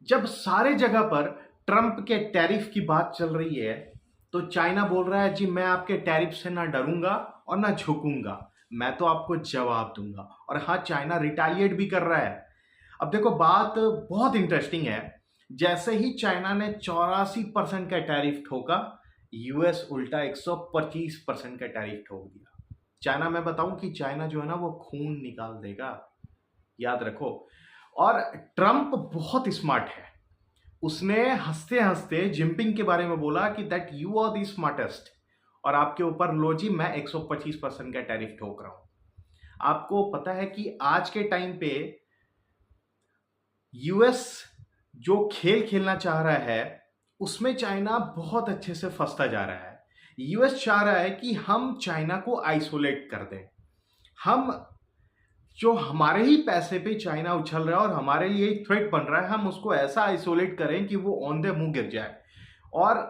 जब सारे जगह पर ट्रंप के टैरिफ की बात चल रही है, तो चाइना बोल रहा है जी मैं आपके टैरिफ से ना डरूंगा और ना झुकूंगा, मैं तो आपको जवाब दूंगा। और हाँ, चाइना रिटेलिएट भी कर रहा है। अब देखो, बात बहुत इंटरेस्टिंग है। जैसे ही चाइना ने 84% का टैरिफ ठोका, यूएस उल्टा 125% का टैरिफ ठोक दिया। चाइना, मैं बताऊं कि चाइना जो है ना वो खून निकाल देगा, याद रखो। और ट्रंप बहुत स्मार्ट है। उसने हंसते हंसते जिनपिंग के बारे में बोला कि that you are the smartest, और आपके ऊपर लो जी मैं 125% का टैरिफ ठोक रहा हूं। आपको पता है कि आज के टाइम पे यूएस जो खेल खेलना चाह रहा है उसमें चाइना बहुत अच्छे से फंसता जा रहा है। यूएस चाह रहा है कि हम चाइना को आइसोलेट कर दें। हम जो हमारे ही पैसे पे चाइना उछल रहा है और हमारे लिए थ्रेट बन रहा है, हम उसको ऐसा आइसोलेट करें कि वो औंधे मुंह गिर जाए और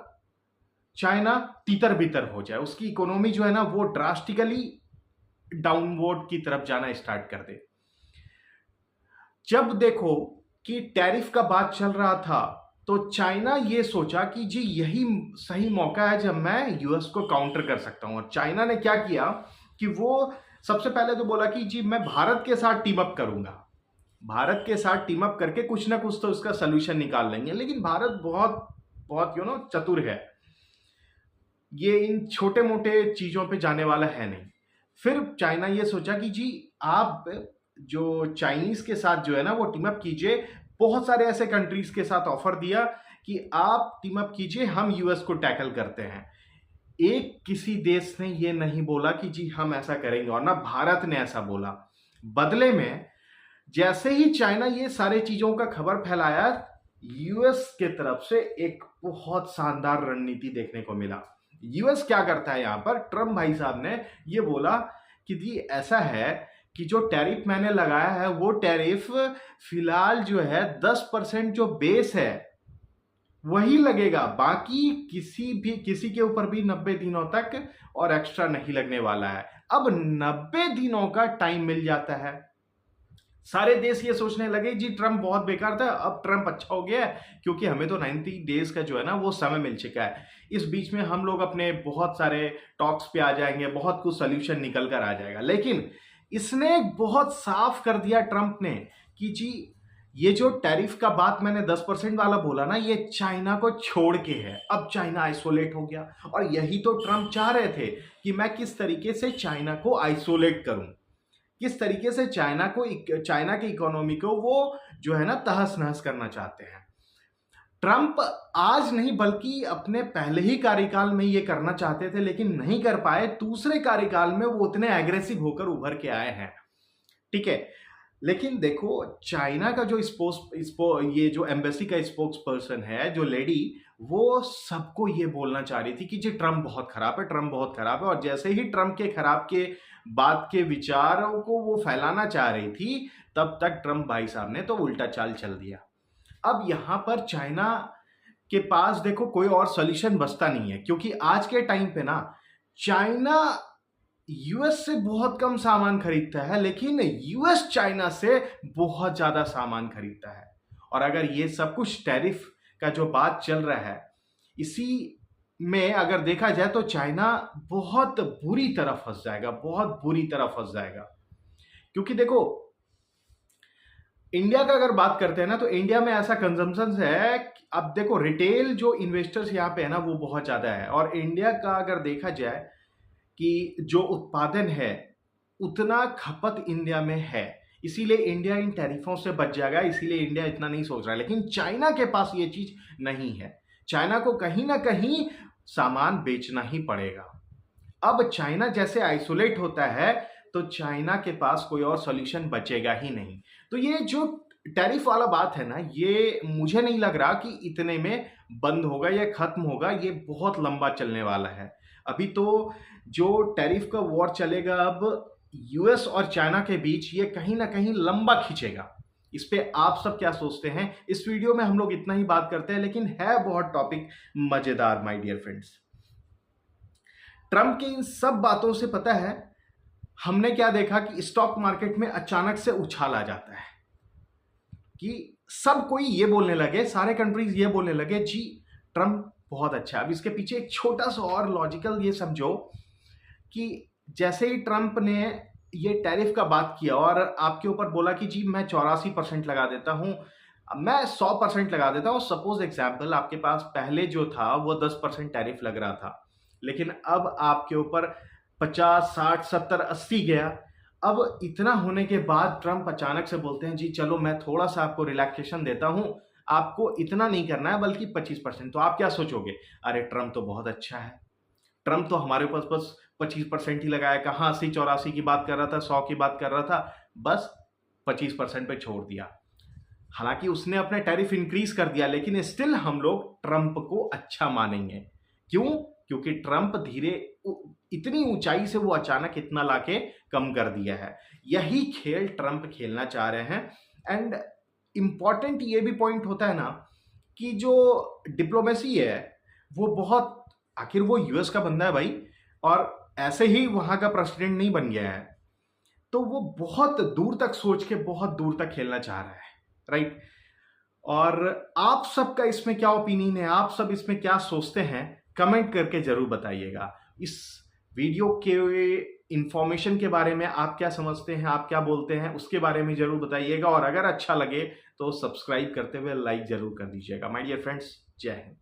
चाइना तितर बितर हो जाए, उसकी इकोनॉमी जो है ना वो ड्रास्टिकली डाउनवर्ड की तरफ जाना स्टार्ट कर दे। जब देखो कि टैरिफ का बात चल रहा था, तो चाइना ये सोचा कि जी यही सही मौका है जब मैं यूएस को काउंटर कर सकता हूं। और चाइना ने क्या किया कि वो सबसे पहले तो बोला कि जी मैं भारत के साथ टीम अप करूंगा, भारत के साथ टीम अप करके कुछ ना कुछ तो उसका सोल्यूशन निकाल लेंगे। लेकिन भारत बहुत बहुत चतुर है, ये इन छोटे मोटे चीजों पे जाने वाला है नहीं। फिर चाइना ये सोचा कि जी आप जो चाइनीज के साथ जो है ना वो टीम अप कीजिए। बहुत सारे ऐसे कंट्रीज के साथ ऑफर दिया कि आप टीम अप कीजिए, हम यूएस को टैकल करते हैं। एक किसी देश ने ये नहीं बोला कि जी हम ऐसा करेंगे, और ना भारत ने ऐसा बोला। बदले में जैसे ही चाइना ये सारे चीजों का खबर फैलाया, यूएस के तरफ से एक बहुत शानदार रणनीति देखने को मिला। यूएस क्या करता है, यहां पर ट्रम्प भाई साहब ने ये बोला कि जी ऐसा है कि जो टैरिफ मैंने लगाया है वो टैरिफ फिलहाल जो है 10% जो बेस है वही लगेगा, बाकी किसी के ऊपर भी 90 दिनों तक और एक्स्ट्रा नहीं लगने वाला है। अब 90 दिनों का टाइम मिल जाता है। सारे देश ये सोचने लगे जी ट्रंप बहुत बेकार था, अब ट्रंप अच्छा हो गया है क्योंकि हमें तो 90 डेज का जो है ना वो समय मिल चुका है। इस बीच में हम लोग अपने बहुत सारे टॉक्स पे आ जाएंगे, बहुत कुछ सोल्यूशन निकल कर आ जाएगा। लेकिन इसने बहुत साफ कर दिया ट्रंप ने कि जी ये जो टैरिफ का बात मैंने 10% वाला बोला ना, ये चाइना को छोड़ के है। अब चाइना आइसोलेट हो गया, और यही तो ट्रंप चाह रहे थे कि मैं किस तरीके से चाइना को आइसोलेट करूं, किस तरीके से चाइना की इकोनॉमी को वो जो है ना तहस नहस करना चाहते हैं। ट्रंप आज नहीं बल्कि अपने पहले ही कार्यकाल में ये करना चाहते थे, लेकिन नहीं कर पाए। दूसरे कार्यकाल में वो उतने एग्रेसिव होकर उभर के आए हैं, ठीक है। लेकिन देखो, चाइना का जो ये जो एम्बेसी का स्पोक्स पर्सन है, जो लेडी, वो सबको ये बोलना चाह रही थी कि जी ट्रंप बहुत खराब है, ट्रंप बहुत खराब है। और जैसे ही ट्रंप के खराब के बात के विचारों को वो फैलाना चाह रही थी, तब तक ट्रंप भाई साहब ने तो उल्टा चाल चल दिया। अब यहां पर चाइना के पास देखो कोई और सॉल्यूशन बचता नहीं है, क्योंकि आज के टाइम पे ना चाइना यूएस से बहुत कम सामान खरीदता है, लेकिन यूएस चाइना से बहुत ज्यादा सामान खरीदता है। और अगर ये सब कुछ टैरिफ का जो बात चल रहा है, इसी में अगर देखा जाए तो चाइना बहुत बुरी तरह फंस जाएगा, बहुत बुरी तरह फंस जाएगा। क्योंकि देखो, इंडिया का अगर बात करते हैं ना, तो इंडिया में ऐसा कंजम्पशन है अब देखो रिटेल जो इन्वेस्टर्स यहाँ पे है ना वो बहुत ज्यादा है। और इंडिया का अगर देखा जाए कि जो उत्पादन है उतना खपत इंडिया में है, इसीलिए इंडिया इन टैरिफों से बच जाएगा, इसीलिए इंडिया इतना नहीं सोच रहा है। लेकिन चाइना के पास ये चीज नहीं है, चाइना को कहीं ना कहीं सामान बेचना ही पड़ेगा। अब चाइना जैसे आइसोलेट होता है, तो चाइना के पास कोई और सॉल्यूशन बचेगा ही नहीं। तो ये जो टैरिफ वाला बात है ना, ये मुझे नहीं लग रहा कि इतने में बंद होगा या खत्म होगा, ये बहुत लंबा चलने वाला है। अभी तो जो टैरिफ का वॉर चलेगा अब यूएस और चाइना के बीच, ये कहीं ना कहीं लंबा खींचेगा। इस पे आप सब क्या सोचते हैं? इस वीडियो में हम लोग इतना ही बात करते हैं, लेकिन है बहुत टॉपिक मजेदार माय डियर फ्रेंड्स। ट्रंप की इन सब बातों से पता है हमने क्या देखा कि स्टॉक मार्केट में अचानक से उछाल आ जाता है कि सब कोई ये बोलने लगे, सारे कंट्रीज ये बोलने लगे जी ट्रम्प बहुत अच्छा है। अब इसके पीछे एक छोटा सा और लॉजिकल ये समझो कि जैसे ही ट्रम्प ने ये टैरिफ का बात किया और आपके ऊपर बोला कि जी मैं 84% लगा देता हूं, मैं 100% लगा देता हूं, सपोज एग्जाम्पल आपके पास पहले जो था वो 10% टैरिफ लग रहा था, लेकिन अब आपके ऊपर 50, 60, 70, 80 गया। अब इतना होने के बाद ट्रम्प अचानक से बोलते हैं जी चलो मैं थोड़ा सा आपको रिलैक्सेशन देता हूं, आपको इतना नहीं करना है बल्कि 25%। तो आप क्या सोचोगे, अरे ट्रम्प तो बहुत अच्छा है, ट्रम्प तो हमारे पास बस 25% ही लगाया, कहाँ 80, 84 की बात कर रहा था, 100 की बात कर रहा था, बस 25% पे छोड़ दिया। हालांकि उसने अपने टैरिफ इंक्रीज कर दिया, लेकिन स्टिल हम लोग ट्रम्प को अच्छा मानेंगे। क्यों? क्योंकि ट्रम्प इतनी ऊंचाई से वो अचानक इतना लाके कम कर दिया है। यही खेल ट्रम्प खेलना चाह रहे हैं। एंड इंपॉर्टेंट ये भी पॉइंट होता है ना कि जो डिप्लोमेसी है वो बहुत, आखिर वो यूएस का बंदा है भाई, और ऐसे ही वहां का प्रेसिडेंट नहीं बन गया है, तो वो बहुत दूर तक सोच के बहुत दूर तक खेलना चाह रहा है, राइट। और आप सबका इसमें क्या ओपिनियन है, आप सब इसमें क्या सोचते हैं, कमेंट करके जरूर बताइएगा। इस वीडियो के इंफॉर्मेशन के बारे में आप क्या समझते हैं, आप क्या बोलते हैं, उसके बारे में जरूर बताइएगा। और अगर अच्छा लगे तो सब्सक्राइब करते हुए लाइक जरूर कर दीजिएगा। माय डियर फ्रेंड्स, जय हिंद।